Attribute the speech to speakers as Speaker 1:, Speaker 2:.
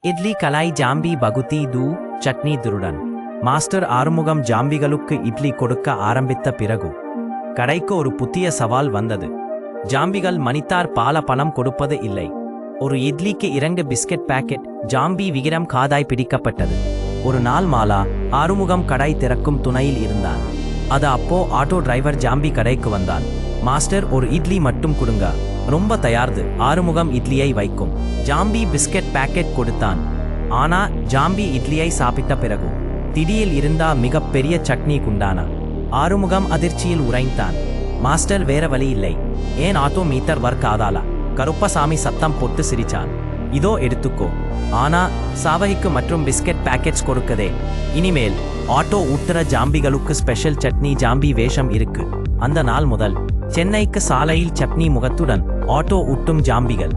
Speaker 1: Idli கலாய் zombie பகுதி தூ chutney துருடன் master Arumugam ஜாம்பிகளுக்கு idli கொடுக்க ஆரம்பித்த பிறகு கடைக்கு ஒரு புதிய சவால் வந்தது. ஜாம்பிகள் மணித்தார் பால பணம் கொடுப்பது இல்லை. ஒரு இட்லிக்கு 2 பிஸ்கட் பாக்கெட் ஜாம்பி விகிதம் காதாய் பிடிக்கப்பட்டது. ஒரு நாள் மாலா ஆறுமுகம் கடை திறக்கும் துணையில் இருந்தான். அது அப்போ ஆட்டோ டிரைவர் ஜாம்பி கடைக்கு வந்தான். மாஸ்டர் ஒரு இட்லி மட்டும் கொடுங்க. ரொம்ப தயார்து. ஆறுமுகம் இட்லியை வைக்கும். ஜாம்பி பிஸ்கட் பாக்கெட் கொடுத்தான். ஆனா ஜாம்பி இட்லியை சாப்பிட்ட பிறகு திடியில் இருந்தா மிகப்பெரிய சட்னி குண்டானா. ஆறுமுகம் அதிர்ச்சியில் உறைந்தான். மாஸ்டர் வேற வழி இல்லை. ஏன் ஆட்டோ மீட்டர் ஒர்க் ஆதாலா? கருப்பசாமி சத்தம் போட்டு சிரிச்சான். இதோ எடுத்துக்கோ. ஆனா சாவகிக்கு மற்றும் பிஸ்கட் பாக்கெட்ஸ் கொடுக்கதே. இனிமேல் ஆட்டோ ஊட்டுற ஜாம்பிகளுக்கு ஸ்பெஷல் சட்னி ஜாம்பி வேஷம் இருக்கு. அந்த நாள் முதல் சென்னைக்கு சாலையில் சட்னி முகத்துடன் ஆட்டோ ஊட்டும் ஜாம்பிகள்.